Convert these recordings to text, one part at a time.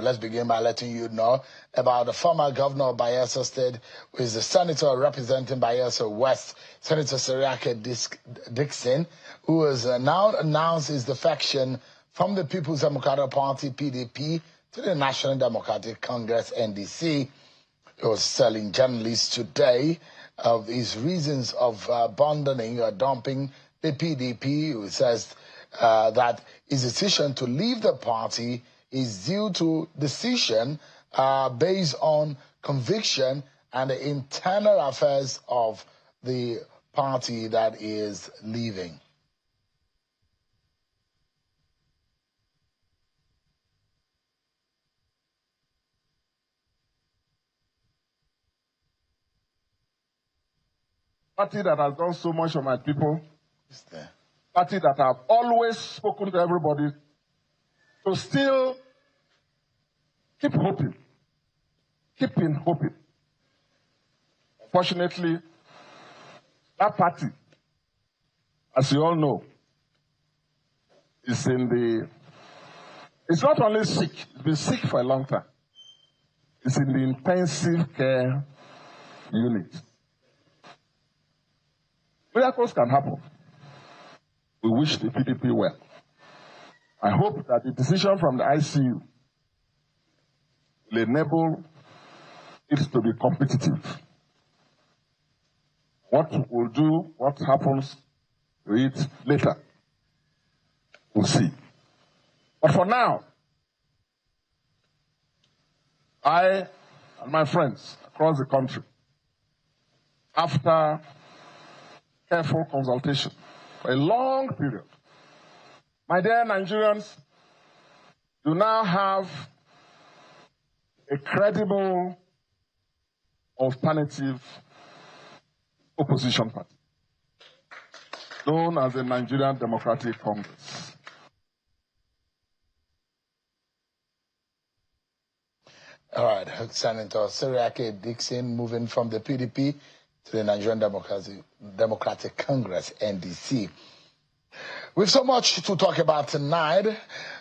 Let's begin by letting you know about the former governor of Bayelsa State, who is the senator representing Bayelsa West, Senator Seriake Dixon, who has now announced his defection from the People's Democratic Party, PDP, to the National Democratic Congress, NDC. He was telling journalists today of his reasons of abandoning or dumping the PDP, who says that his decision to leave the party is due to decision based on conviction and the internal affairs of the party that is leaving. Party that has done so much for my people, party that have always spoken to everybody, to still keep hoping, keeping hoping. Fortunately, that party, as you all know, is it's not only sick, it's been sick for a long time. It's in the intensive care unit. Miracles can happen. We wish the PDP well. I hope that the decision from the ICU will enable it to be competitive. What we'll do, what happens to it later, we'll see. But for now, I and my friends across the country, after careful consultation for a long period, my dear Nigerians, do now have a credible alternative opposition party, known as the Nigerian Democratic Congress. All right, Senator Seriake Dixon moving from the PDP to the Nigerian Democratic Congress, NDC. With so much to talk about tonight,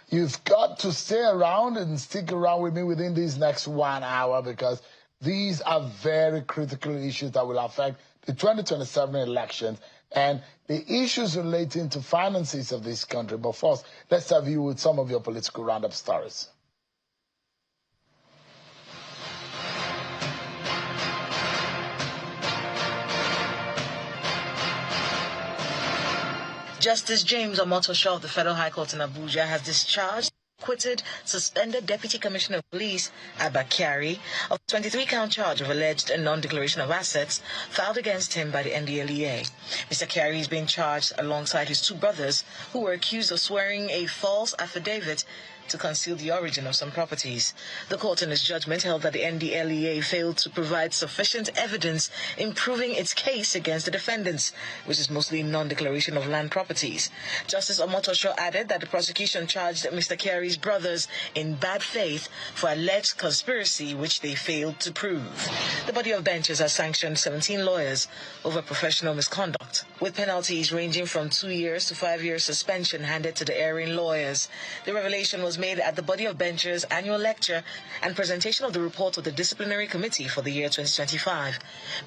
you've got to stay around and stick around with me within this next 1 hour, because these are very critical issues that will affect the 2027 elections and the issues relating to finances of this country. But first, let's have you with some of your political roundup stories. Justice James Omotosho of the Federal High Court in Abuja has discharged, acquitted, suspended Deputy Commissioner of Police Abba Kyari of a 23-count charge of alleged non-declaration of assets filed against him by the NDLEA. Mr. Kyari is being charged alongside his two brothers, who were accused of swearing a false affidavit to conceal the origin of some properties. The court in its judgment held that the NDLEA failed to provide sufficient evidence in proving its case against the defendants, which is mostly non-declaration of land properties. Justice Omotosho added that the prosecution charged Mr. Kyari's brothers in bad faith for alleged conspiracy, which they failed to prove. The body of benches has sanctioned 17 lawyers over professional misconduct, with penalties ranging from 2 years to 5 years suspension handed to the erring lawyers. The revelation was made at the body of benches annual lecture and presentation of the report of the disciplinary committee for the year 2025.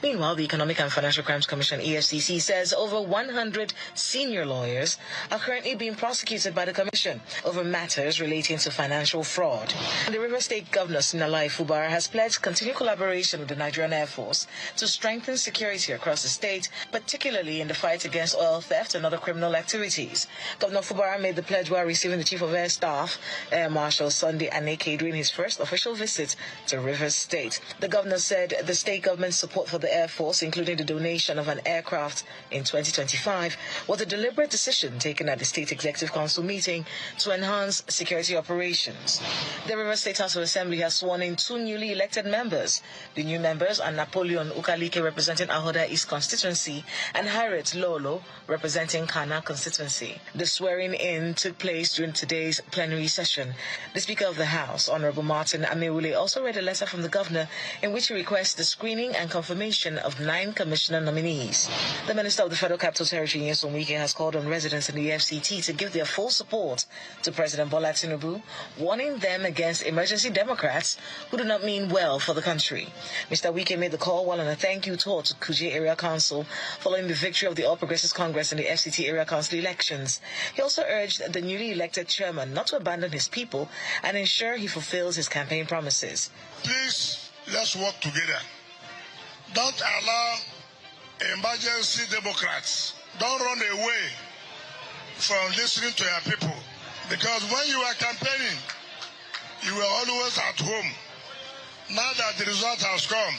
Meanwhile, the Economic and Financial Crimes Commission, EFCC, says over 100 senior lawyers are currently being prosecuted by the commission over matters relating to financial fraud. And the Rivers State Governor, Siminalayi Fubara, has pledged continued collaboration with the Nigerian Air Force to strengthen security across the state, particularly in the fight against oil theft and other criminal activities. Governor Fubara made the pledge while receiving the Chief of Air Staff, Air Marshal Sunday Aneke, during his first official visit to Rivers State. The governor said the state government's support for the Air Force, including the donation of an aircraft in 2025, was a deliberate decision taken at the State Executive Council meeting to enhance security operations. The Rivers State House of Assembly has sworn in 2 newly elected members. The new members members are Napoleon Ukalike representing Ahoda East constituency and Harriet Lolo representing Kana constituency. The swearing-in took place during today's plenary session. The Speaker of the House, Honorable Martin Amewule, also read a letter from the Governor in which he requests the screening and confirmation of 9 commissioner nominees. The Minister of the Federal Capital Territory, Nyesom Wike, has called on residents in the FCT to give their full support to President Bola Tinubu, warning them against emergency Democrats who do not mean well for the country. Mr. Wike made the call while on a thank-you tour to Kuje Area Council following the victory of the All Progressives Congress in the FCT Area Council elections. He also urged the newly elected chairman not to abandon his people and ensure he fulfills his campaign promises. Please, let's work together. Don't allow emergency Democrats. Don't run away from listening to your people. Because when you are campaigning, you were always at home. Now that the result has come,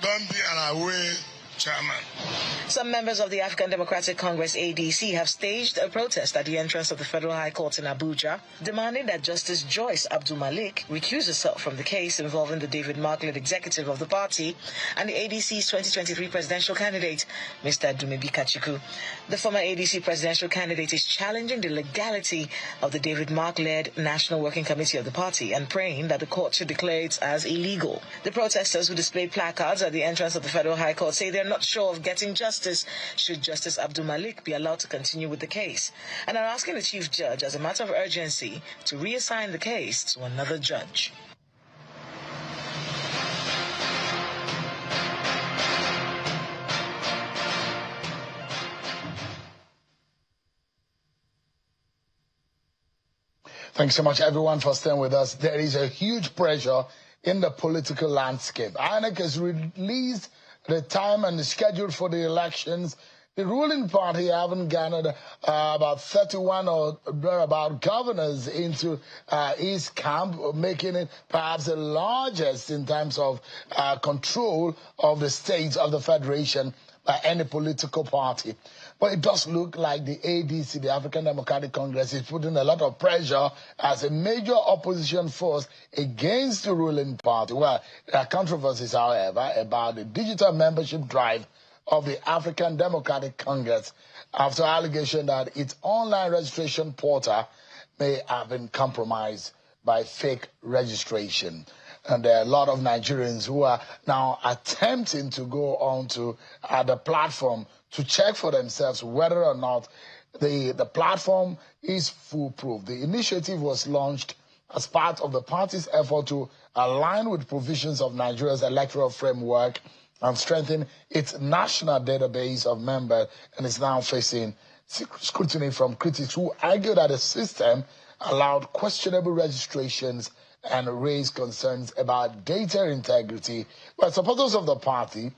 don't be an away chairman. Some members of the African Democratic Congress, ADC, have staged a protest at the entrance of the Federal High Court in Abuja, demanding that Justice Joyce Abdul Malik recuse herself from the case involving the David Mark-led executive of the party and the ADC's 2023 presidential candidate, Mr. Dumebi Kachiku. The former ADC presidential candidate is challenging the legality of the David Mark-led National Working Committee of the party and praying that the court should declare it as illegal. The protesters who displayed placards at the entrance of the Federal High Court say they're not sure of getting justice should Justice Abdul Malik be allowed to continue with the case, and are asking the Chief Judge as a matter of urgency to reassign the case to another judge. Thanks so much, everyone, for staying with us. There is a huge pressure in the political landscape. INEC has released the time and the schedule for the elections. The ruling party haven't garnered about 31 or thereabout governors into its camp, making it perhaps the largest in terms of control of the states of the federation by any political party. But it does look like the ADC, the African Democratic Congress, is putting a lot of pressure as a major opposition force against the ruling party. Well, there are controversies, however, about the digital membership drive of the African Democratic Congress after allegation that its online registration portal may have been compromised by fake registration. And there are a lot of Nigerians who are now attempting to go on to the platform to check for themselves whether or not the platform is foolproof. The initiative was launched as part of the party's effort to align with provisions of Nigeria's electoral framework and strengthen its national database of members, and is now facing scrutiny from critics who argue that the system allowed questionable registrations and raised concerns about data integrity. But supporters of the party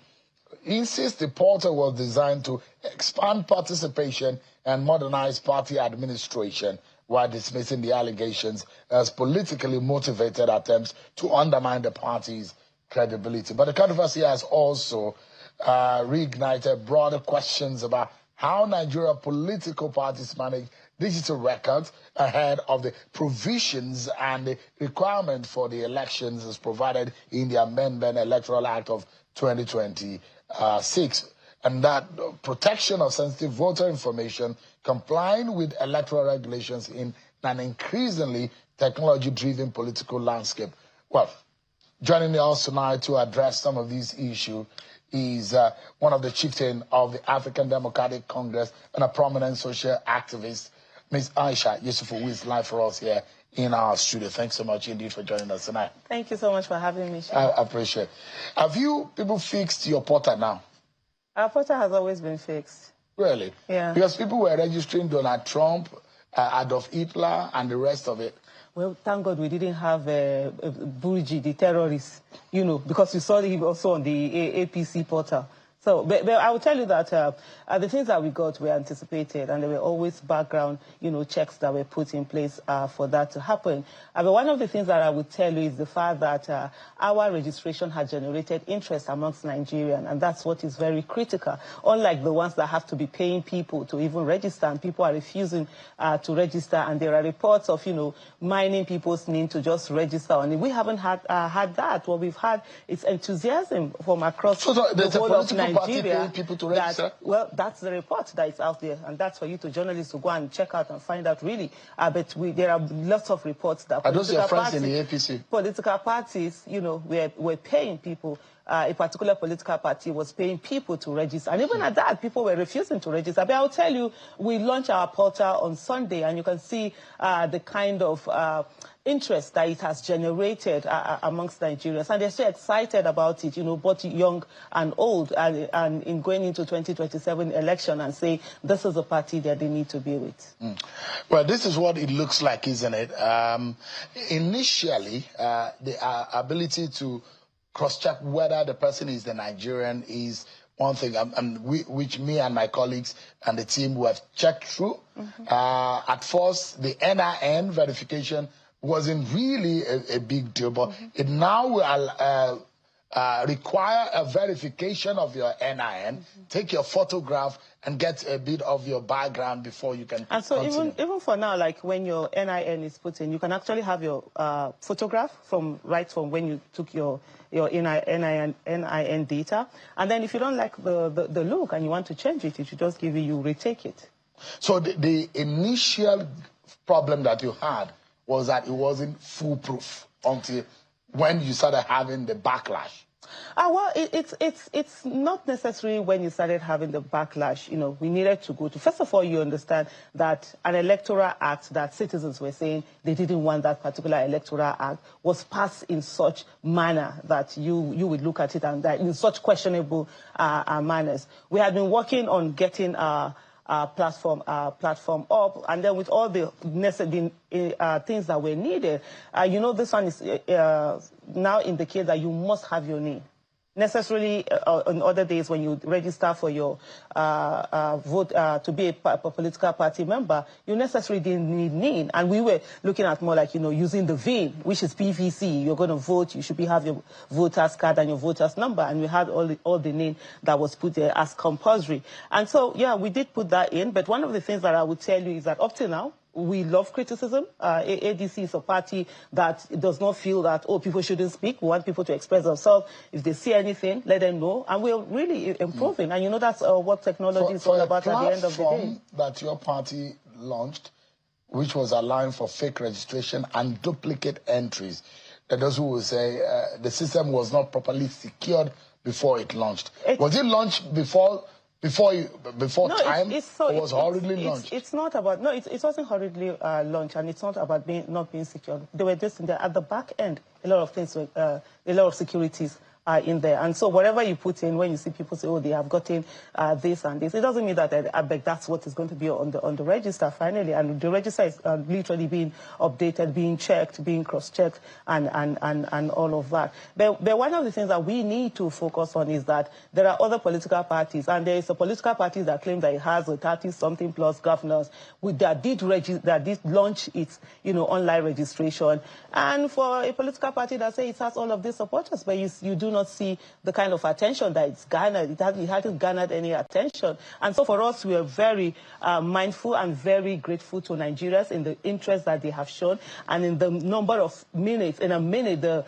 insist the portal was designed to expand participation and modernize party administration, while dismissing the allegations as politically motivated attempts to undermine the party's credibility. But the controversy has also reignited broader questions about how Nigeria political parties manage digital records ahead of the provisions and the requirement for the elections as provided in the Amendment Electoral Act of 2026, and that protection of sensitive voter information, complying with electoral regulations in an increasingly technology-driven political landscape. Well, joining us tonight to address some of these issues is one of the chieftains of the African Democratic Congress and a prominent social activist, Ms. Aisha Yusufu, who is live for us here in our studio. Thanks so much indeed for joining us tonight. Thank you so much for having me, I appreciate it. Have you people fixed your portal now? Our portal has always been fixed. Really? Yeah. Because people were registering Donald Trump, Adolf Hitler, and the rest of it. Well, thank God we didn't have Burji, the terrorist, because we saw him also on the APC portal. So, but I will tell you that the things that we got were anticipated, and there were always background, checks that were put in place for that to happen. But one of the things that I would tell you is the fact that our registration had generated interest amongst Nigerians, and that's what is very critical. Unlike the ones that have to be paying people to even register, and people are refusing to register, and there are reports of, mining people's name to just register on it. We haven't had that. What we've had is enthusiasm from across the whole of Nigeria. Paying people to register? Well, that's the report that is out there, and that's for you to journalists to go and check out and find out really. But there are lots of reports that are those your friends in the APC? Political parties, were paying people. A particular political party was paying people to register. And even at that, people were refusing to register. But I'll tell you, we launched our portal on Sunday, and you can see the kind of interest that it has generated amongst Nigerians. And they're so excited about it, both young and old, and in going into 2027 election and say, this is a party that they need to be with. Well, this is what it looks like, isn't it? Initially, the ability to cross-check whether the person is the Nigerian is one thing, which me and my colleagues and the team who have checked through. At first, the NIN verification wasn't really a big deal, but it now will require a verification of your NIN, take your photograph, and get a bit of your background before you can And so continue. even for now, like when your NIN is put in, you can actually have your photograph right from when you took your NIN data. And then if you don't like the look and you want to change it, it should just give you retake it. So the initial problem that you had was that it wasn't foolproof until when you started having the backlash. Well, it's not necessarily when you started having the backlash. We needed to go to. First of all, you understand that an electoral act that citizens were saying they didn't want that particular electoral act was passed in such manner that you would look at it and that in such questionable manners. We had been working on getting platform up, and then with all the necessary things that were needed, this one is now indicate that you must have your name. Necessarily, on other days when you register for your vote to be a political party member, you necessarily didn't need NIN. And we were looking at more like, using the VIN, which is PVC. You're going to vote, you should have your voter's card and your voter's number. And we had all the NIN that was put there as compulsory. And so, yeah, we did put that in. But one of the things that I would tell you is that up to now, we love criticism. ADC is a party that does not feel that, people shouldn't speak. We want people to express themselves. If they see anything, let them know. And we're really improving. And that's what technology is all about at the end of the day. That your party launched, which was allowing for fake registration and duplicate entries, that those who will say the system was not properly secured before it launched. Was it launched before time, or was hurriedly launched? It's not about, it wasn't hurriedly launched, and it's not about not being secured. They were just in there at the back end. A lot of things, a lot of securities are in there. And so whatever you put in, when you see people say, they have gotten this and this, it doesn't mean that I beg that's what is going to be on the register finally. And the register is literally being updated, being checked, being cross-checked, and all of that. But one of the things that we need to focus on is that there are other political parties, and there is a political party that claims that it has a 30-something plus governors that did launch its online registration. And for a political party that says it has all of these supporters, but you do not see the kind of attention that it's garnered. It hasn't garnered any attention. And so for us, we are very mindful and very grateful to Nigerians in the interest that they have shown and in the number of minutes. In a minute, the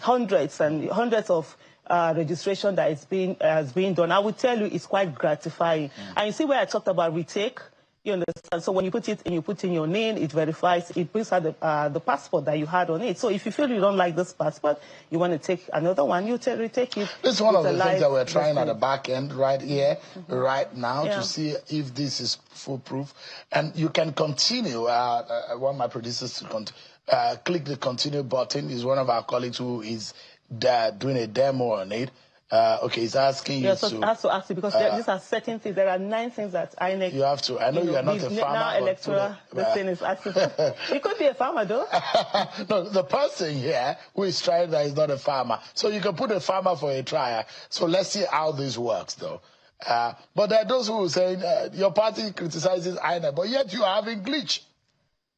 hundreds and hundreds of registration that is being done. I would tell you it's quite gratifying. And you see where I talked about retake. You understand? So when you put it and you put in your name, it verifies, it brings out the passport that you had on it. So if you feel you don't like this passport, you want to take another one, you retake it. This is one of the things that we're trying at the back end right here, right now, to see if this is foolproof. And you can continue. I want my producers to click the continue button. Is one of our colleagues who is doing a demo on it. Okay, he's asking you so I have to ask you because these are certain things. There are 9 things that INEC. You have to. I know you are not a farmer. Now electoral, the thing is asking. You could be a farmer, though. No, the person here who is trying that is not a farmer. So you can put a farmer for a trial. So let's see how this works, though. But there are those who will say your party criticizes INEC, but yet you are having glitch.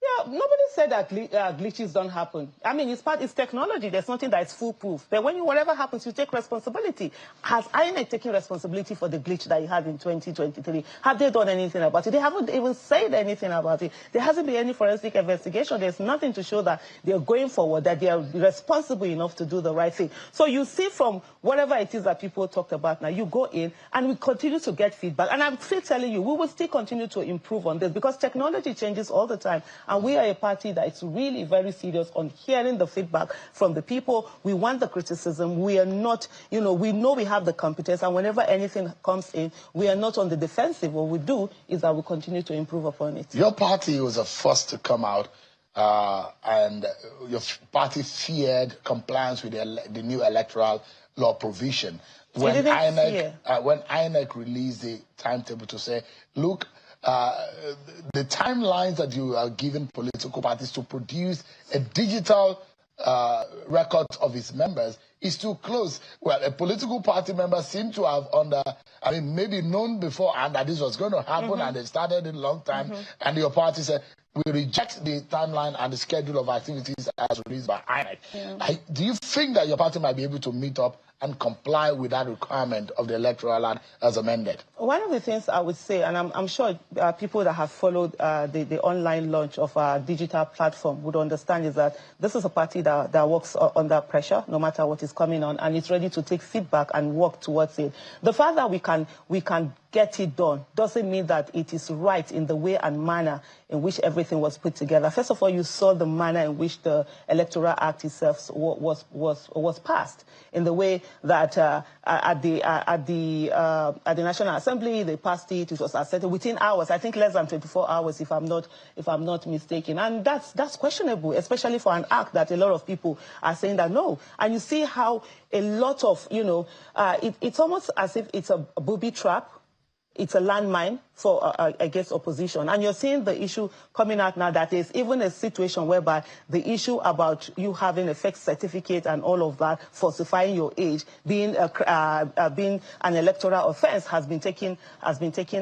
Yeah, nobody said that glitches don't happen. I mean, it's technology. There's nothing that's foolproof. But when whatever happens, you take responsibility. Has INEC taken responsibility for the glitch that you had in 2023? Have they done anything about it? They haven't even said anything about it. There hasn't been any forensic investigation. There's nothing to show that they're going forward, that they are responsible enough to do the right thing. So you see from whatever it is that people talked about now, you go in and we continue to get feedback. And I'm still telling you, we will still continue to improve on this because technology changes all the time. And we are a party that is really very serious on hearing the feedback from the people. We want the criticism. We are not, we know we have the competence. And whenever anything comes in, we are not on the defensive. What we do is that we continue to improve upon it. Your party was the first to come out, and your party feared compliance with the new electoral law provision. When INEC released the timetable to say, look, the timelines that you are giving political parties to produce a digital record of its members is too close. Well, a political party member seemed to have maybe known beforehand that this was going to happen, and they started it a long time, and your party said, we reject the timeline and the schedule of activities as released by INEC. Yeah. Do you think that your party might be able to meet up and comply with that requirement of the electoral act as amended? One of the things I would say, and I'm sure people that have followed the online launch of our digital platform would understand, is that this is a party that works under pressure, no matter what is coming on, and it's ready to take feedback and work towards it. The fact that we can get it done doesn't mean that it is right in the way and manner in which everything was put together. First of all, you saw the manner in which the Electoral Act itself was passed, in the way that at the National Assembly they passed it. It was accepted within hours. I think less than 24 hours, if I'm not mistaken. And that's questionable, especially for an act that a lot of people are saying that no. And you see how a lot of it's almost as if it's a booby trap. It's a landmine for, against opposition. And you're seeing the issue coming out now that there's even a situation whereby the issue about you having a fake certificate and all of that, falsifying your age, being an electoral offense has been taken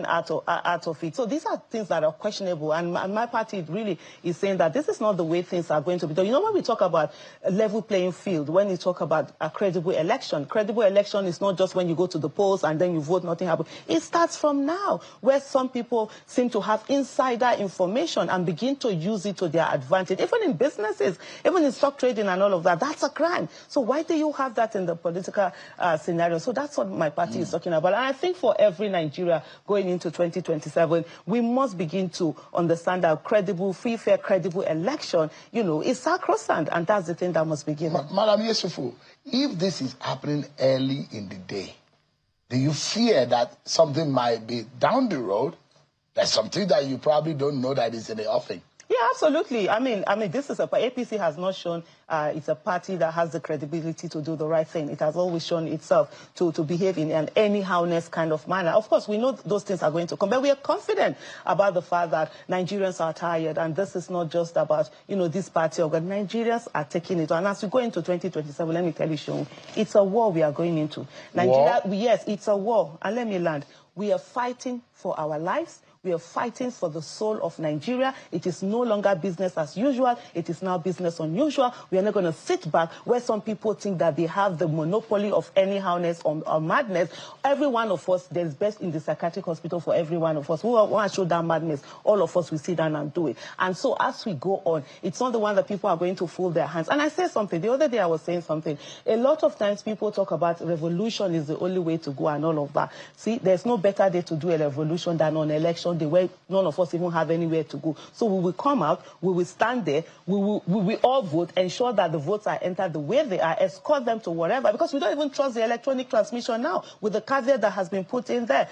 out of it. So these are things that are questionable. And my party really is saying that this is not the way things are going to be done. You know, when we talk about a level playing field, when we talk about a credible election is not just when you go to the polls and then you vote, nothing happens. It starts from now, where some people seem to have insider information and begin to use it to their advantage. Even in businesses, even in stock trading and all of that, that's a crime. So why do you have that in the political scenario? So that's what my party is talking about. And I think for every Nigeria going into 2027, we must begin to understand that credible, free, fair, credible election, is sacrosanct, and that's the thing that must be given. Madam Yesufu, if this is happening early in the day, do you fear that something might be down the road? There's something that you probably don't know that is in the offing. Yeah, absolutely. I mean, this is APC has not shown it's a party that has the credibility to do the right thing. It has always shown itself to behave in an anyhowness kind of manner. Of course, we know those things are going to come, but we are confident about the fact that Nigerians are tired, and this is not just about, this party, but Nigerians are taking it. And as we go into 2027, let me tell you, Sean, it's a war we are going into. Nigeria, yes, it's a war. And let me land. We are fighting for our lives. We are fighting for the soul of Nigeria. It is no longer business as usual. It is now business unusual. We are not going to sit back where some people think that they have the monopoly of anyhowness or madness. Every one of us, there's best in the psychiatric hospital for every one of us. We want to show that madness. All of us will sit down and do it. And so as we go on, it's not the one that people are going to fold their hands. And I say something. The other day I was saying something. A lot of times people talk about revolution is the only way to go and all of that. See, there's no better day to do a revolution than on election day, where none of us even have anywhere to go. So we will come out, we will stand there, we will all vote, ensure that the votes are entered the way they are, escort them to whatever, because we don't even trust the electronic transmission now, with the caveat that has been put in there.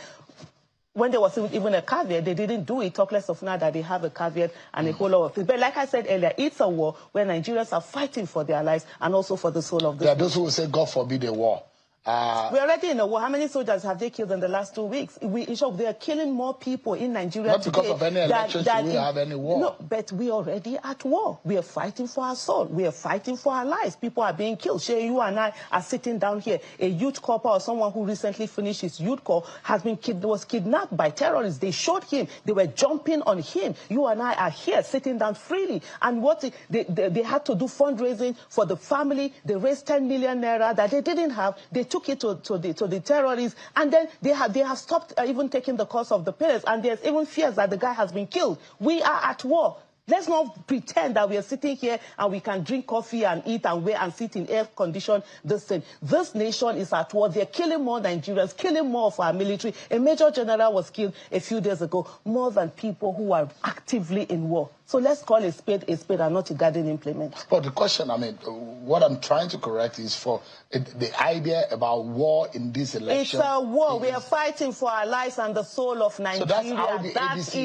When there was even a caveat, they didn't do it, talk less of now that they have a caveat and a whole lot of things. But like I said earlier, it's a war where Nigerians are fighting for their lives and also for the soul of the There are those who will say, God forbid a war. We're already in a war. How many soldiers have they killed in the last 2 weeks? They are killing more people in Nigeria not because of any elections we have any war. No, but we're already at war. We are fighting for our soul. We are fighting for our lives. People are being killed. Shay, you and I are sitting down here. A youth corps or someone who recently finished his youth corps was kidnapped by terrorists. They shot him. They were jumping on him. You and I are here sitting down freely. And what they had to do fundraising for the family. They raised 10 million naira that they didn't have. They took it to the terrorists, and then they have stopped even taking the cost of the parents, and there's even fears that the guy has been killed. We are at war. Let's not pretend that we are sitting here and we can drink coffee and eat and wait and sit in air-conditioned this thing. This nation is at war. They're killing more Nigerians, killing more of our military. A major general was killed a few days ago, more than people who are actively in war. So let's call a spade and not a garden implement. But the question, I mean, what I'm trying to correct is for the idea about war in this election. It's a war. We are fighting for our lives and the soul of Nigeria. So that's how the ADC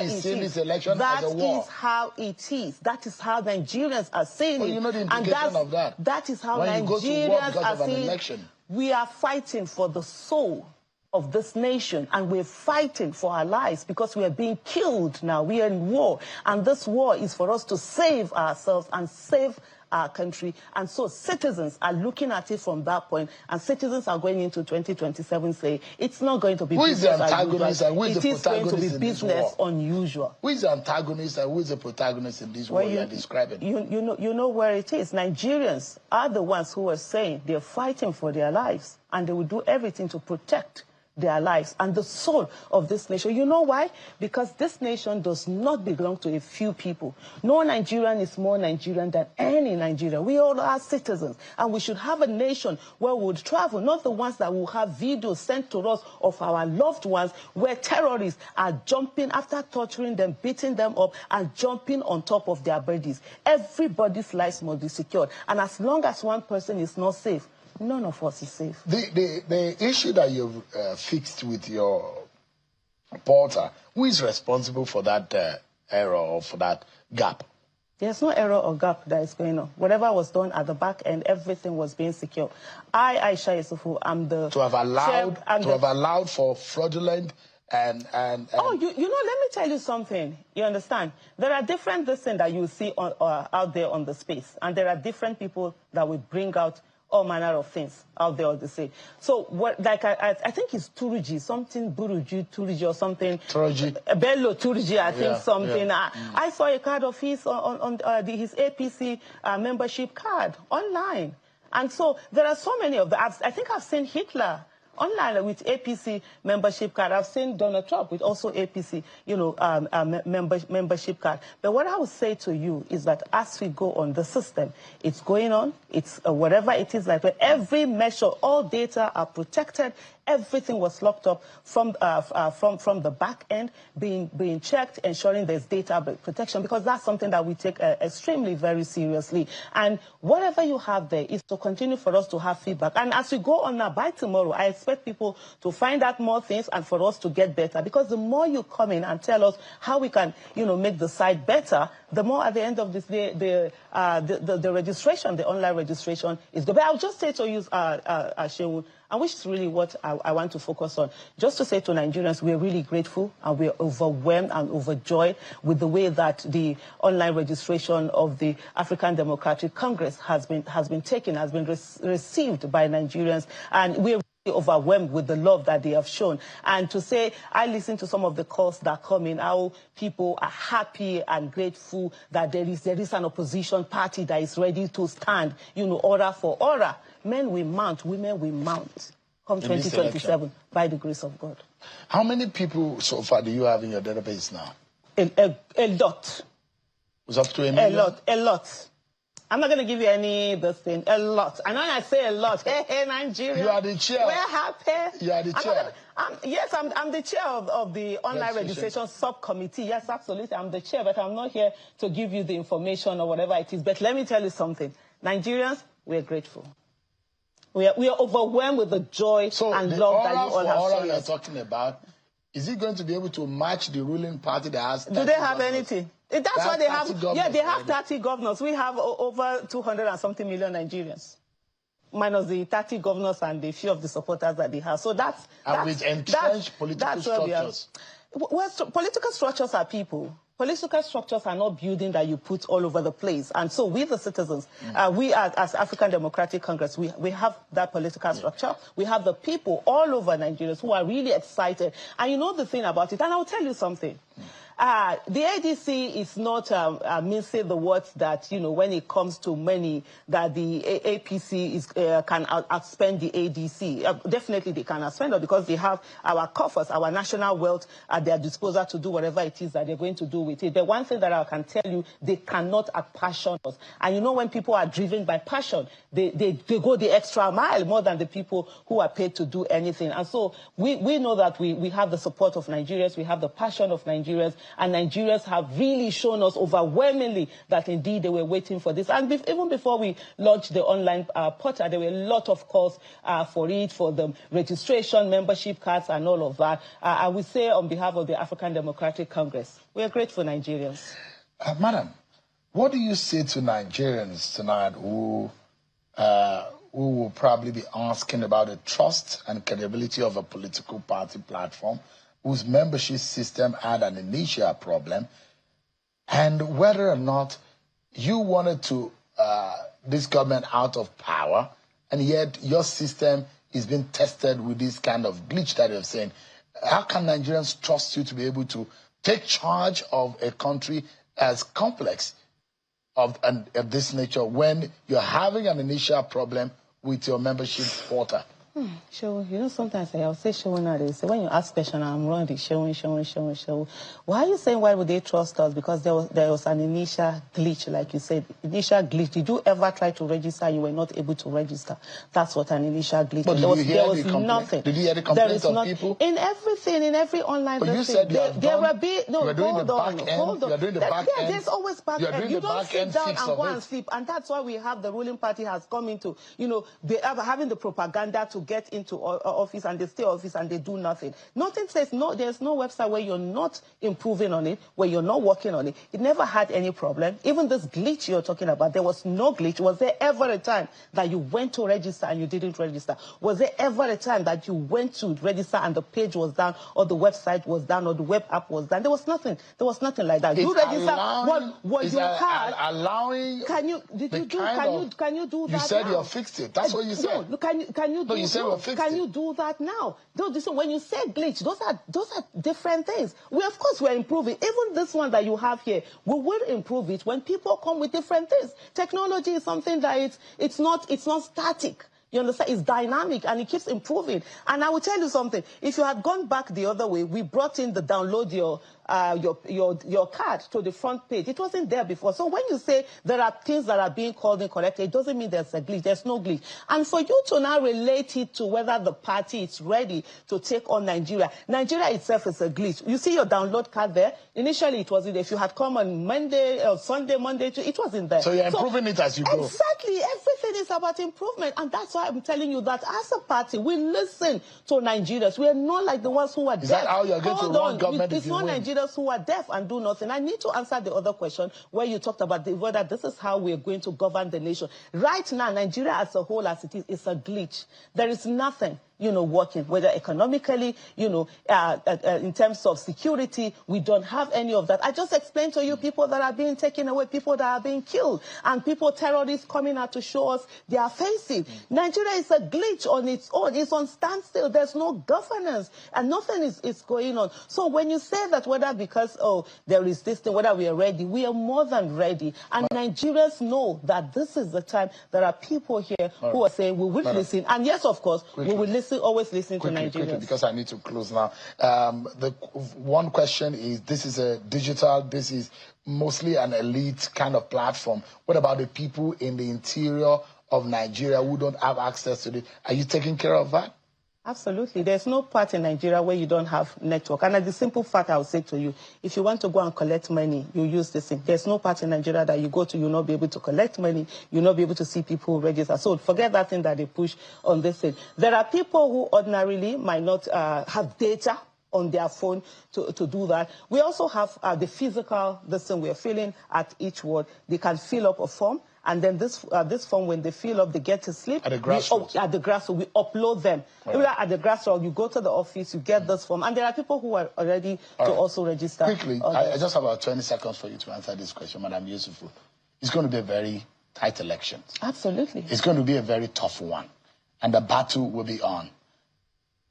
is seeing this election as a war. That is how it is. That is how Nigerians are saying it. You know the implication of that. That is how when Nigerians are saying election. We are fighting for the soul of this nation, and we're fighting for our lives because we are being killed now. We are in war, and this war is for us to save ourselves and save our country. And so citizens are looking at it from that point, and citizens are going into 2027 saying it's not going to be business as usual. Who is the antagonist and who is the protagonist in this war? It is going to be business unusual. Who is the antagonist and who is the protagonist in this war you are describing? You know where it is. Nigerians are the ones who are saying they're fighting for their lives, and they will do everything to protect their lives and the soul of this nation. You know why? Because this nation does not belong to a few people. No Nigerian is more Nigerian than any Nigerian. We all are citizens, and we should have a nation where we would travel, not the ones that will have videos sent to us of our loved ones where terrorists are jumping after torturing them, beating them up, and jumping on top of their bodies. Everybody's lives must be secured, and as long as one person is not safe, none of us is safe. The issue that you've fixed with your portal, who is responsible for that error or for that gap? There's no error or gap that is going on. Whatever was done at the back end, everything was being secure. Aisha Yusufu, I'm the to have allowed for fraudulent and oh, you know, let me tell you something. You understand? There are different things that you see out there on the space, and there are different people that will bring out all manner of things out there on the scene. So, like I think it's Turuji, something Buruji, Turuji or something. Turuji. Bello Turuji, I think something. Yeah. I saw a card of his on his APC membership card online. And so there are so many of them. I think I've seen Hitler online with APC membership card. I've seen Donald Trump with also APC, membership card. But what I would say to you is that as we go on the system, it's going on. It's whatever it is like. But every measure, all data are protected. Everything was locked up from the back end, being checked, ensuring there's data protection, because that's something that we take extremely very seriously. And whatever you have there is to continue for us to have feedback. And as we go on now, by tomorrow, I expect people to find out more things and for us to get better. Because the more you come in and tell us how we can, make the site better, the more at the end of this day, the registration, the online registration is good. But I'll just say to you, Shehu, and which is really what I want to focus on, just to say to Nigerians, we're really grateful and we're overwhelmed and overjoyed with the way that the online registration of the African Democratic Congress has been taken, has been received by Nigerians, and we're overwhelmed with the love that they have shown. And to say, I listen to some of the calls that come in, how people are happy and grateful that there is an opposition party that is ready to stand, aura for aura. Men will mount, women will mount come 2027 by the grace of God. How many people so far do you have in your database now? A lot. Was up to a million? A lot. I'm not going to give you any this thing. A lot. And when I say a lot, hey, Nigeria. You are the chair. We're happy. You are the chair. Yes, I'm the chair of the online registration subcommittee. Yes, absolutely. I'm the chair, but I'm not here to give you the information or whatever it is. But let me tell you something. Nigerians, we're grateful. We are overwhelmed with the joy and love that you all have shown us. You're talking about, is it going to be able to match the ruling party that has 30 Do they have governors? Anything? That's what they have. Yeah, they have 30 governors. We have over 200 and something million Nigerians. minus the 30 governors and the few of the supporters that they have. So that's with entrenched political structures. Well, political structures are people. Political structures are not building that you put all over the place. And so we, the citizens, we as African Democratic Congress, we have that political structure. We have the people all over Nigeria who are really excited. And you know the thing about it, and I'll tell you something. The ADC is not mincing the words that, you know, when it comes to money, that the APC is, can outspend the ADC. Definitely they can outspend it because they have our coffers, our national wealth at their disposal to do whatever it is that they're going to do with it. The one thing that I can tell you, they cannot outpassion us. And you know, when people are driven by passion, they go the extra mile more than the people who are paid to do anything. And so we know that we have the support of Nigerians, we have the passion of Nigerians, and Nigerians have really shown us overwhelmingly that indeed they were waiting for this. And even before we launched the online portal, there were a lot of calls for it, for the registration, membership cards, and all of that. I would say on behalf of the African Democratic Congress, we are grateful Nigerians. Madam, what do you say to Nigerians tonight who will probably be asking about the trust and credibility of a political party platform whose membership system had an initial problem, and whether or not you wanted to this government out of power, and yet your system is being tested with this kind of glitch that you're saying? How can Nigerians trust you to be able to take charge of a country as complex of this nature when you're having an initial problem with your membership portal? Sure. You know, sometimes I'll say showing nowadays. So when you ask question, I'm running showing. Why are you saying why would they trust us? Because there was an initial glitch, like you said. Initial glitch. Did you ever try to register? You were not able to register. That's what an initial glitch. But there was nothing. Did you hear the complaints of people? In everything, in every online. But you said there will be no. Hold on. You're doing the back end. There's always back end. You don't sit down and go and sleep, and that's why we have the ruling party has come into. You know, they are having the propaganda to get into office, and they stay office and they do nothing. Nothing says no. There's no website where you're not improving on it, where you're not working on it. It never had any problem. Even this glitch you're talking about, there was no glitch. Was there ever a time that you went to register and you didn't register? Was there ever a time that you went to register and the page was down, or the website was down, or the web app was down? There was nothing. There was nothing like that. You register what you had. Allowing. Can you do that? You said now? You fixed it. That's what you said. No, can you do? You said we're fixed. Can you do that now? When you say glitch, those are different things. Of course we're improving. Even this one that you have here, we will improve it when people come with different things. Technology is something that it's not static. You understand? It's dynamic and it keeps improving. And I will tell you something. If you had gone back the other way, we brought in the download your card to the front page. It wasn't there before. So when you say there are things that are being called and collected, it doesn't mean there's a glitch. There's no glitch. And for you to now relate it to whether the party is ready to take on Nigeria, Nigeria itself is a glitch. You see your download card there? Initially, it wasn't there. If you had come on Monday or Sunday, it wasn't there. So you're improving it as you go. Exactly. Everything is about improvement. And that's why I'm telling you that as a party, we listen to Nigerians. We are not like the ones who are deaf. Is that how you're going to run government if you win? Nigerians who are deaf and do nothing. I need to answer the other question where you talked about whether this is how we're going to govern the nation. Right now, Nigeria as a whole, as it is a glitch. There is nothing, working, whether economically, in terms of security, we don't have any of that. I just explained to you people that are being taken away, people that are being killed, and terrorists coming out to show us their faces. Nigeria is a glitch on its own. It's on standstill. There's no governance, and nothing is going on. So when you say that whether because, there is this thing, whether we are ready, we are more than ready. And Nigerians know that this is the time. There are people here who are saying we will listen. And yes, of course, we will listen. Always listen to Nigerians. Because I need to close now. The one question is, this is a digital, this is mostly an elite kind of platform. What about the people in the interior of Nigeria who don't have access to it? Are you taking care of that? Absolutely. There's no part in Nigeria where you don't have network. And the simple fact I will say to you, if you want to go and collect money, you use this thing. There's no part in Nigeria that you go to, you'll not be able to collect money, you'll not be able to see people register. So forget that thing that they push on this thing. There are people who ordinarily might not have data on their phone to do that. We also have the physical, this thing we're filling at each ward. They can fill up a form And then this form, when they fill up, they get to sleep. At the grassroots? At the grassroots, we upload them. Right. At the grassroots, you go to the office, you get this form. And there are people who are ready to also register. Quickly, I just have about 20 seconds for you to answer this question, Madam Yusufu. It's going to be a very tight election. Absolutely. It's going to be a very tough one. And the battle will be on.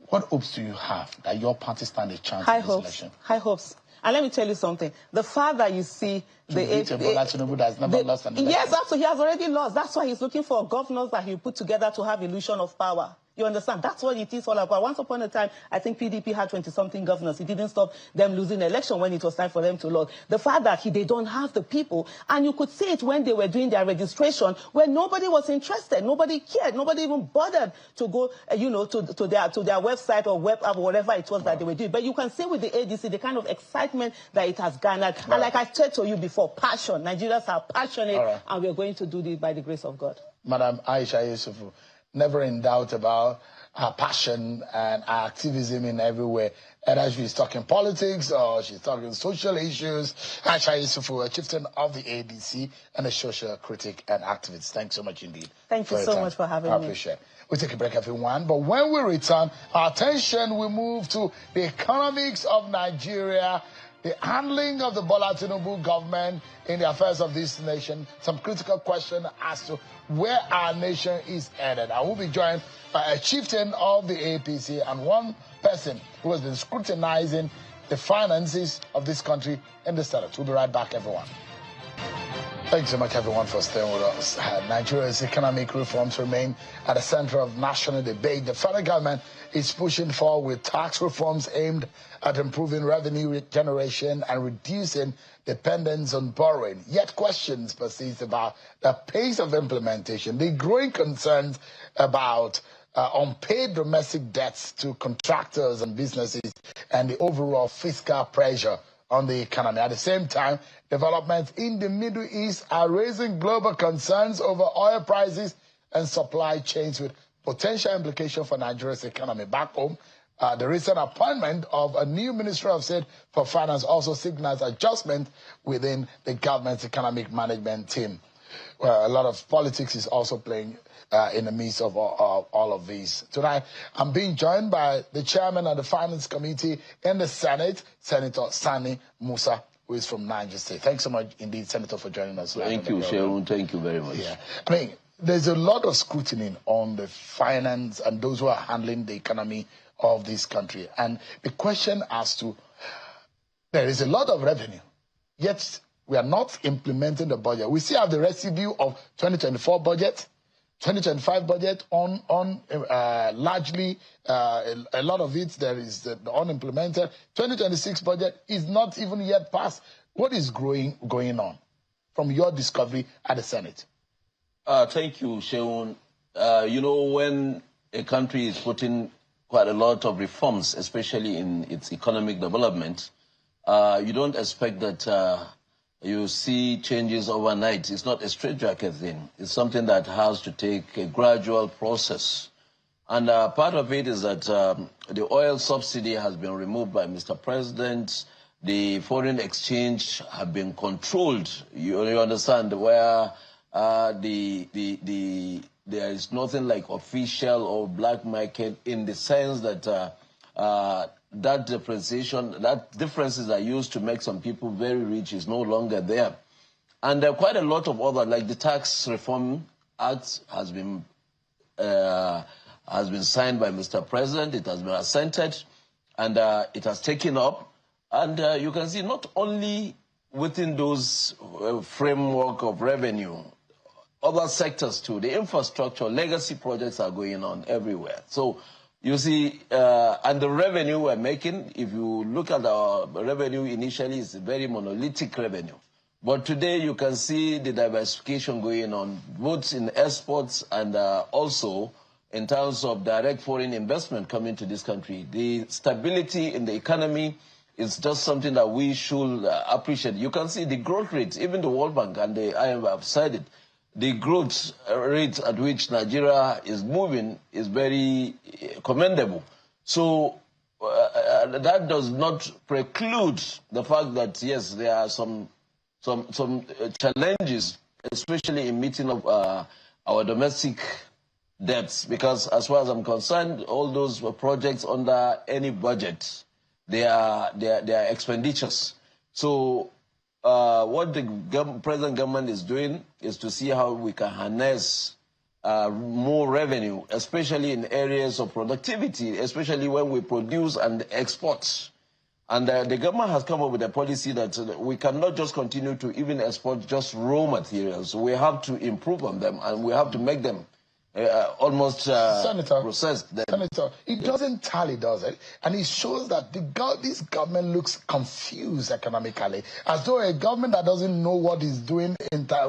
What hopes do you have that your party stand a chance in this election? High hopes. And let me tell you something. The farther you see Bola Tinubu has never lost an election. Yes, absolutely. He has already lost. That's why he's looking for governors that he put together to have illusion of power. You understand? That's what it is all about. Once upon a time, I think PDP had 20-something governors. It didn't stop them losing the election when it was time for them to lose. The fact that they don't have the people, and you could see it when they were doing their registration, where nobody was interested, nobody cared, nobody even bothered to go, to their website or web app or whatever it was that they were doing. But you can see with the ADC the kind of excitement that it has garnered. And like I said to you before, passion. Nigerians are passionate, and we're going to do this by the grace of God. Madam Aisha Yusufu, never in doubt about her passion and her activism in everywhere. Either she's talking politics or she's talking social issues. Aisha Yusufu, a chieftain of the ADC and a social critic and activist. Thanks so much indeed. Thank you so much for having me. I appreciate it. We'll take a break, everyone. But when we return, our attention will move to the economics of Nigeria, the handling of the Bola Tinubu government in the affairs of this nation, some critical question as to where our nation is headed. I will be joined by a chieftain of the APC and one person who has been scrutinizing the finances of this country in the Senate. We'll be right back, everyone. Thanks so much, everyone, for staying with us. Nigeria's economic reforms remain at the center of national debate. The federal government is pushing forward with tax reforms aimed at improving revenue generation and reducing dependence on borrowing. Yet questions persist about the pace of implementation, the growing concerns about unpaid domestic debts to contractors and businesses, and the overall fiscal pressure on the economy. At the same time, developments in the Middle East are raising global concerns over oil prices and supply chains, with potential implications for Nigeria's economy. Back home, the recent appointment of a new Minister of State for Finance also signals adjustment within the government's economic management team. Well, a lot of politics is also playing in the midst of all of these. Tonight, I'm being joined by the chairman of the Finance Committee in the Senate, Senator Sani Musa, who is from Niger State. Thanks so much indeed, Senator, for joining us. Thank you, Sharon. Thank you very much. Yeah. I mean, there's a lot of scrutiny on the finance and those who are handling the economy of this country. And the question as to, there is a lot of revenue, yet we are not implementing the budget. We still have the residue of 2024 budget, 2025 budget on largely, a lot of it, there is the unimplemented. 2026 budget is not even yet passed. What is going on from your discovery at the Senate? Thank you, Sharon. When a country is putting quite a lot of reforms, especially in its economic development, you don't expect that you see changes overnight. It's not a straitjacket thing. It's something that has to take a gradual process. And part of it is that the oil subsidy has been removed by Mr. President. The foreign exchange have been controlled. You understand, where there is nothing like official or black market, in the sense that that differences are used to make some people very rich is no longer there. And quite a lot of other, like the Tax Reform Act has been signed by Mr. President. It has been assented, and it has taken up. And you can see not only within those framework of revenue, other sectors too, the infrastructure, legacy projects are going on everywhere. So you see, and the revenue we're making, if you look at our revenue initially, it's a very monolithic revenue. But today you can see the diversification going on, both in exports and also in terms of direct foreign investment coming to this country. The stability in the economy is just something that we should appreciate. You can see the growth rates, even the World Bank and the IMF have said it. The growth rate at which Nigeria is moving is very commendable. So that does not preclude the fact that, yes, there are some challenges especially in meeting of our domestic debts, because as far as I'm concerned, all those projects under any budget, they are expenditures. So what the present government is doing is to see how we can harness more revenue, especially in areas of productivity, especially when we produce and export. And the government has come up with a policy that we cannot just continue to even export just raw materials. We have to improve on them, and we have to make them almost processed. Senator, it doesn't tally, does it? And it shows that this government looks confused economically, as though a government that doesn't know what it's doing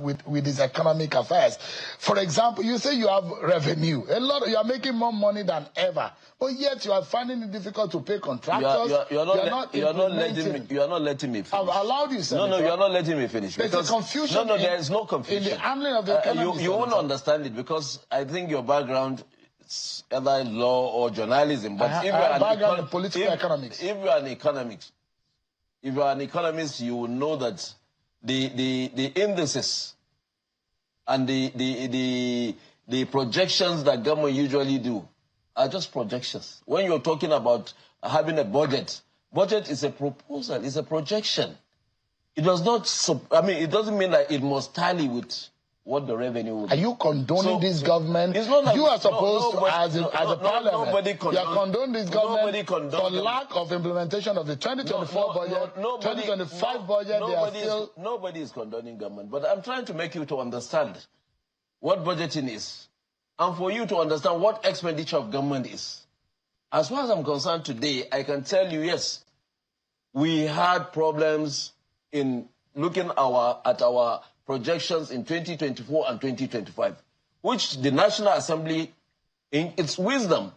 with its economic affairs. For example, you say you have revenue. You are making more money than ever, but yet you are finding it difficult to pay contractors. You are not letting me finish. I've allowed you, Senator. No, you are not letting me finish. There's a confusion. No, there is no confusion. In the handling of the economy. You won't understand it because I think your background is either law or journalism. But if you are background in political economics. If you are an economist, you will know that the indices and the projections that government usually do are just projections. When you're talking about having a budget is a proposal, it's a projection. It does not. It doesn't mean that it must tally with what the revenue will be. Are you condoning this government? It's not like, you are supposed to, as a parliament, you are condoning this government for lack of implementation of the 2024 budget, 2025 budget. Nobody is condoning government, but I'm trying to make you to understand what budgeting is, and for you to understand what expenditure of government is. As far as I'm concerned today, I can tell you, yes, we had problems in looking at our projections in 2024 and 2025, which the National Assembly, in its wisdom,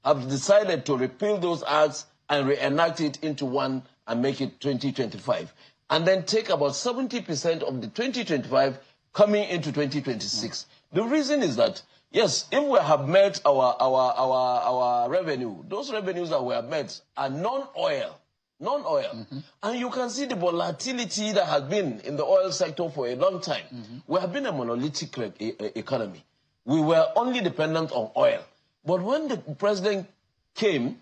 have decided to repeal those acts and reenact it into one and make it 2025. And then take about 70% of the 2025 coming into 2026. The reason is that, yes, if we have met our revenue, those revenues that we have met are non-oil. And you can see the volatility that has been in the oil sector for a long time. We have been a monolithic economy. We were only dependent on oil. But when the president came,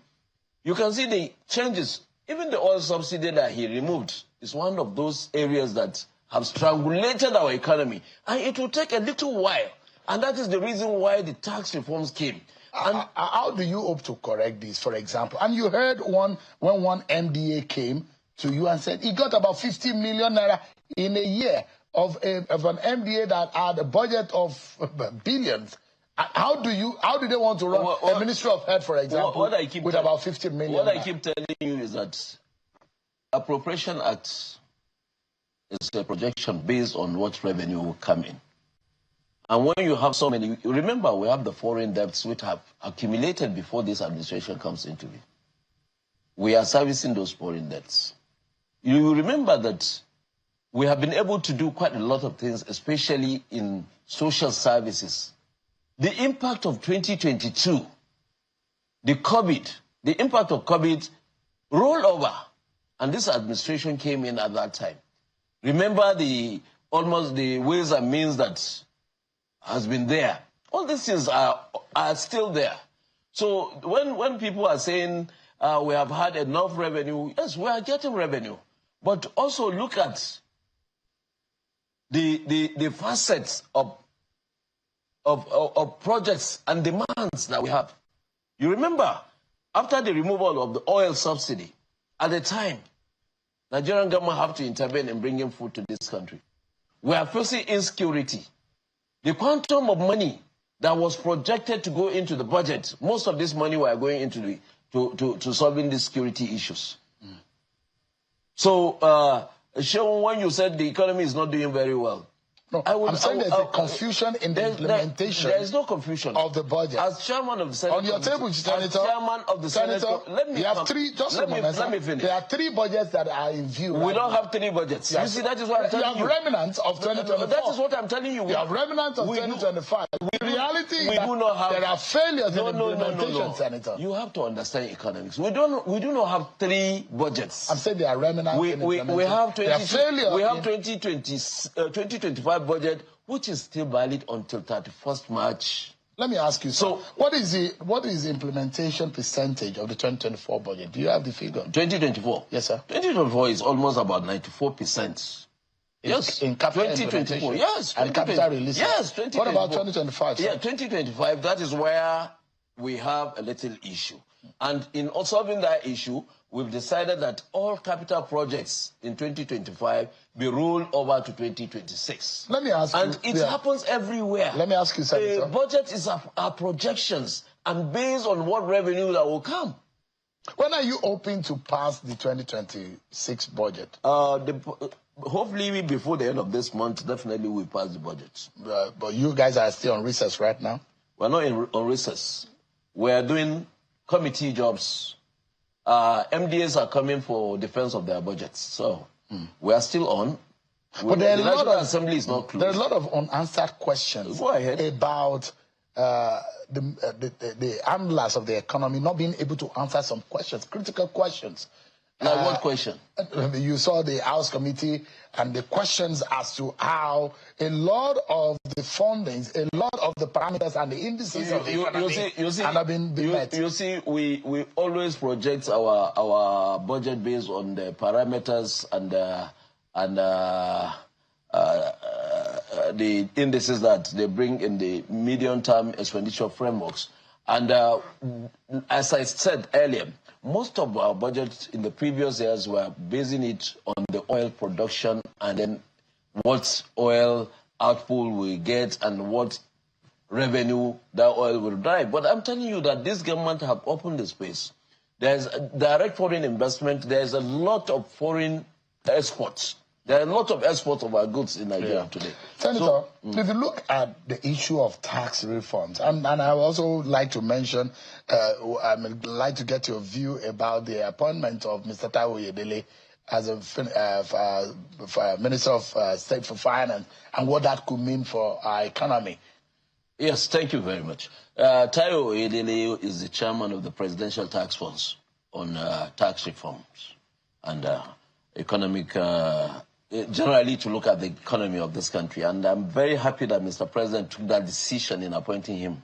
you can see the changes. Even the oil subsidy that he removed is one of those areas that have strangulated our economy. And it will take a little while. And that is the reason why the tax reforms came. And how do you hope to correct this, for example? And you heard when one MDA came to you and said he got about 50 million naira in a year of an MDA that had a budget of billions. How do they want to run a Ministry of Health, for example, with about 50 million? What I keep telling you is that Appropriation Act is a projection based on what revenue will come in. And when you have so many, remember we have the foreign debts which have accumulated before this administration comes into it. We are servicing those foreign debts. You remember that we have been able to do quite a lot of things, especially in social services. The impact of 2022, the impact of COVID rolled over, and this administration came in at that time. Remember almost the ways and means that has been there. All these things are still there. So when people are saying we have had enough revenue, yes, we are getting revenue. But also look at the facets of projects and demands that we have. You remember, after the removal of the oil subsidy, at the time, Nigerian government have to intervene in bringing food to this country. We are facing insecurity. The quantum of money that was projected to go into the budget, most of this money were going into to solving the security issues. So, Sean, when you said the economy is not doing very well, no, I'm saying there's a confusion in the implementation. There is no confusion of the budget. As chairman of the Senate, on your table, Senator, let me finish. There are three budgets that are in view. We don't have three budgets. Yes. You see, that is what I'm telling you. You have remnants of 2024. That is what I'm telling you. You have remnants of 2025. The reality is that there are failures in implementation, Senator. You have to understand economics. We do not have three budgets. I'm saying there are remnants in implementation. We have 2025 budget, which is still valid until 31st March. Let me ask you, so what is the implementation percentage of the 2024 budget? Do you have the figure? 2024? Yes, sir. 2024 is almost about 94%. Yes. In capital 2024, yes. And capital release. Yes, 2024. What about 2025? Yeah, 2025, that is where we have a little issue. And in solving that issue, we've decided that all capital projects in 2025 be rolled over to 2026. Let me ask you. And it happens everywhere. Let me ask you something. The budget is our projections and based on what revenue that will come. When are you hoping to pass the 2026 budget? Hopefully before the end of this month, definitely we'll pass the budget. But you guys are still on recess right now? We're not on recess. We're doing committee jobs. MDAs are coming for defense of their budgets. So we are still on. But the National Assembly is not closed. There are a lot of unanswered questions about the handlers of the economy not being able to answer some questions, critical questions. Like what question? You saw the House Committee and the questions as to how a lot of the fundings, a lot of the parameters and the indices of the economy have been met. You see, we always project our budget based on the parameters and the indices that they bring in the medium-term expenditure frameworks. And as I said earlier, most of our budgets in the previous years were basing it on the oil production and then what oil output we get and what revenue that oil will drive. But I'm telling you that this government have opened the space. There's direct foreign investment. There's a lot of foreign exports. There are a lot of exports of our goods in Nigeria today. Senator, if you look at the issue of tax reforms, and I would also like to mention, I'd like to get your view about the appointment of Mr. Taiwo Oyedele as a Minister of State for Finance and what that could mean for our economy. Yes, thank you very much. Taiwo Oyedele is the chairman of the Presidential Task Force on tax reforms and economic generally to look at the economy of this country. And I'm very happy that Mr. President took that decision in appointing him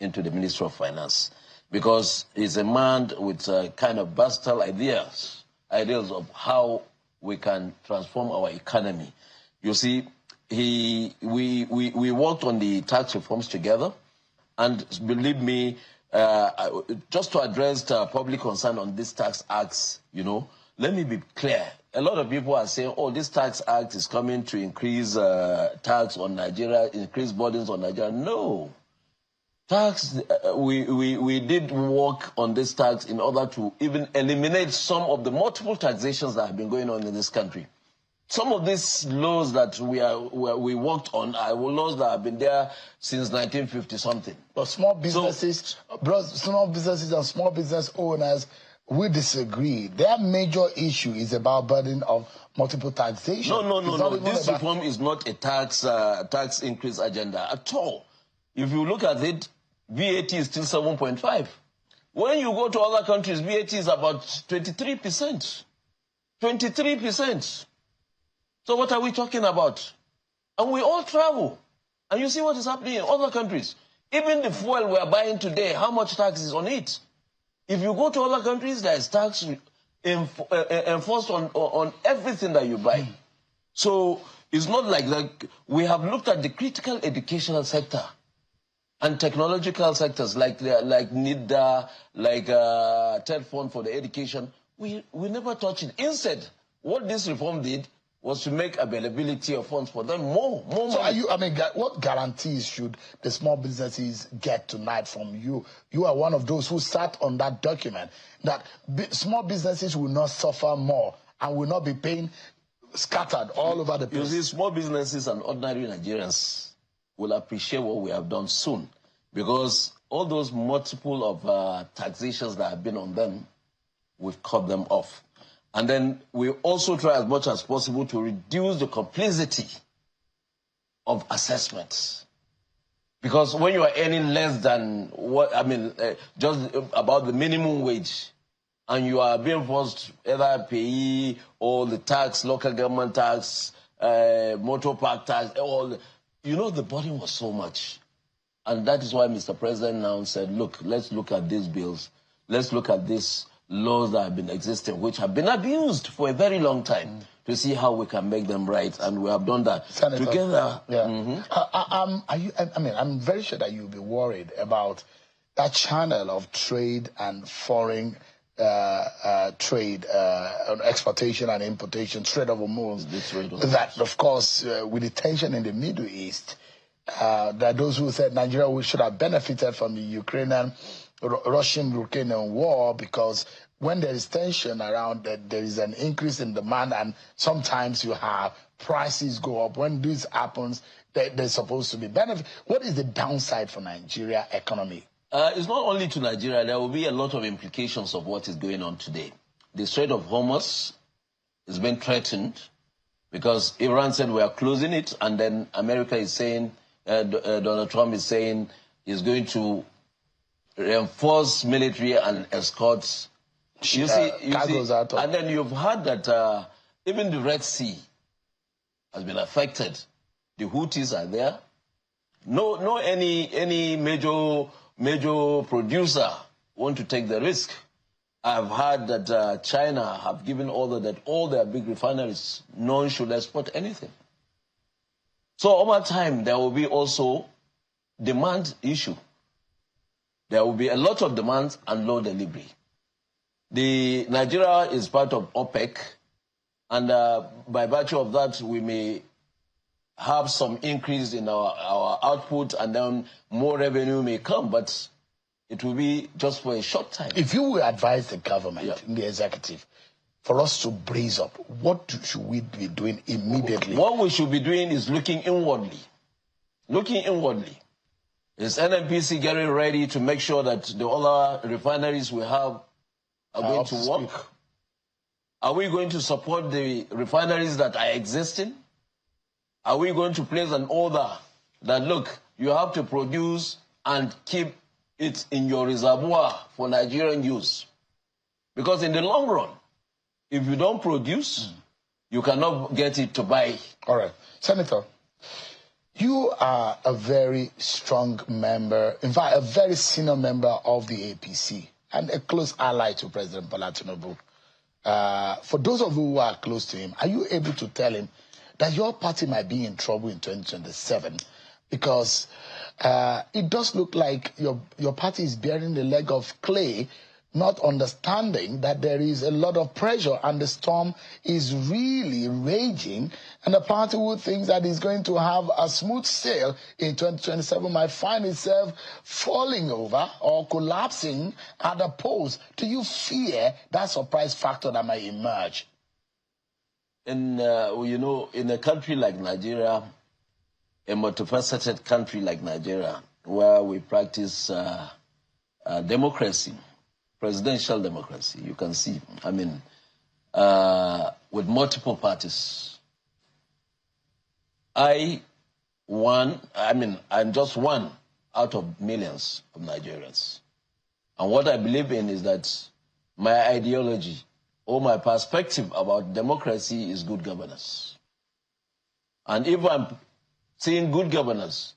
into the Ministry of Finance, because he's a man with kind of versatile ideas of how we can transform our economy. You see, we worked on the tax reforms together, and believe me, just to address the public concern on this tax acts, let me be clear. A lot of people are saying, oh, this tax act is coming to increase tax on Nigeria, increase burdens on Nigeria. No. Tax, we did work on this tax in order to even eliminate some of the multiple taxations that have been going on in this country. Some of these laws that we worked on are laws that have been there since 1950-something. But small businesses and small business owners, we disagree. Their major issue is about burden of multiple taxation. No. This reform is not a tax increase agenda at all. If you look at it, VAT is still 7.5. When you go to other countries, VAT is about 23%. 23%. So what are we talking about? And we all travel. And you see what is happening in other countries. Even the fuel we are buying today, how much tax is on it? If you go to other countries, there is tax enforced on everything that you buy. So it's not like that. We have looked at the critical educational sector and technological sectors like NIDA, like Third Fund for the Education. We never touch it. Instead, what this reform did was to make availability of funds for them more money. What guarantees should the small businesses get tonight from you? You are one of those who sat on that document, that small businesses will not suffer more and will not be paying scattered all over the place. You see, small businesses and ordinary Nigerians will appreciate what we have done soon, because all those multiple of taxations that have been on them, we've cut them off. And then we also try as much as possible to reduce the complexity of assessments. Because when you are earning less than just about the minimum wage, and you are being forced either pay or the tax, local government tax, motor park tax, you know, the burden was so much. And that is why Mr. President now said, look, let's look at these bills. Let's look at these laws that have been existing, which have been abused for a very long time, to see how we can make them right. And we have done that Senator, together. Yeah. I'm very sure that you'll be worried about that channel of trade and foreign trade, exportation and importation, trade of hormones. That, of course, with the tension in the Middle East, there are those who said Nigeria should have benefited from the Russian-Ukrainian war, because when there is tension around, there is an increase in demand, and sometimes you have prices go up. When this happens, they're supposed to be benefit. What is the downside for Nigeria economy? It's not only to Nigeria. There will be a lot of implications of what is going on today. The Strait of Hormuz is being threatened because Iran said we are closing it, and then America is saying, Donald Trump is saying he's going to reinforce military and escorts. You see, and then you've heard that even the Red Sea has been affected. The Houthis are there. No, any major producer want to take the risk. I've heard that China have given order that all their big refineries, none should export anything. So over time, there will be also demand issue. There will be a lot of demand and low delivery. Nigeria is part of OPEC, and by virtue of that, we may have some increase in our output, and then more revenue may come, but it will be just for a short time. If you will advise the government, the executive, for us to brace up, what should we be doing immediately? What we should be doing is looking inwardly. Looking inwardly. Is NNPC getting ready to make sure that the other refineries we have are going to work? Are we going to support the refineries that are existing? Are we going to place an order that, look, you have to produce and keep it in your reservoir for Nigerian use? Because in the long run, if you don't produce, you cannot get it to buy. All right. Senator, you are a very strong member, in fact, a very senior member of the APC and a close ally to President Bola Tinubu. For those of you who are close to him, are you able to tell him that your party might be in trouble in 2027? Because it does look like your party is bearing the leg of clay, not understanding that there is a lot of pressure and the storm is really raging, and the party who thinks that is going to have a smooth sail in 2027 might find itself falling over or collapsing at the polls. Do you fear that surprise factor that might emerge? In a country like Nigeria, a multifaceted country like Nigeria, where we practice democracy, presidential democracy, you can see, with multiple parties. I'm just one out of millions of Nigerians. And what I believe in is that my ideology or my perspective about democracy is good governance. And if I'm seeing good governance,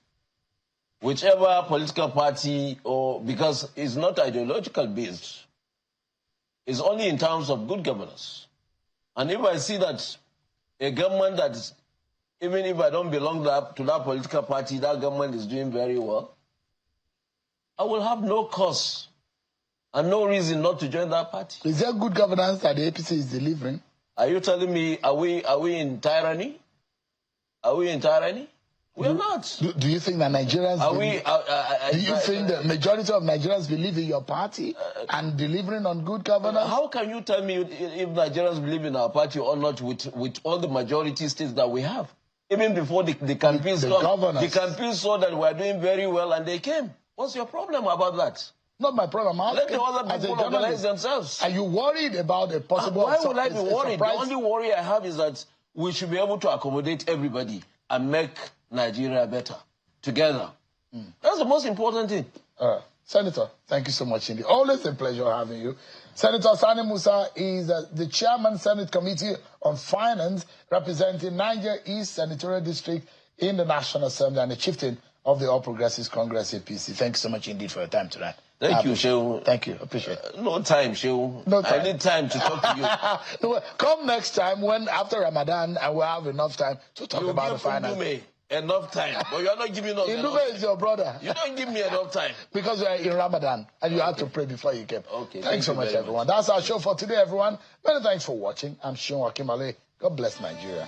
whichever political party, or because it's not ideological based, it's only in terms of good governance. And if I see that a government that is, even if I don't belong to that political party, that government is doing very well, I will have no cause and no reason not to join that party. Is there good governance that the APC is delivering? Are you telling me, are we in tyranny? Are we in tyranny? We are not. Do you think that Nigerians... do you think the majority of Nigerians believe in your party and delivering on good governance? How can you tell me if Nigerians believe in our party or not with all the majority states that we have? Even before the campaigns the campaigns saw that we are doing very well and they came. What's your problem about that? Not my problem. Let the other people organize themselves. Are you worried about a possible... Why would I be worried? The only worry I have is that we should be able to accommodate everybody and make Nigeria better together. That's the most important thing. Senator, thank you so much indeed. Always a pleasure having you. Senator Sani Musa is the Chairman, Senate Committee on Finance, representing Niger East Senatorial District in the National Assembly and the chieftain of the All Progressives Congress, APC. Thank you so much indeed for your time tonight. Thank you, Shehu. Thank you. Appreciate it. No time, Shehu. No time. I need time to talk to you. No, come next time when after Ramadan and we'll have enough time to talk about the finance. You give enough time, but you're not giving us enough time. Is your brother. You don't give me enough time. Because you're in Ramadan and you have to pray before you came. Okay. Thanks so much, everyone. That's our show for today, everyone. Many thanks for watching. I'm Sean Akimale. God bless Nigeria.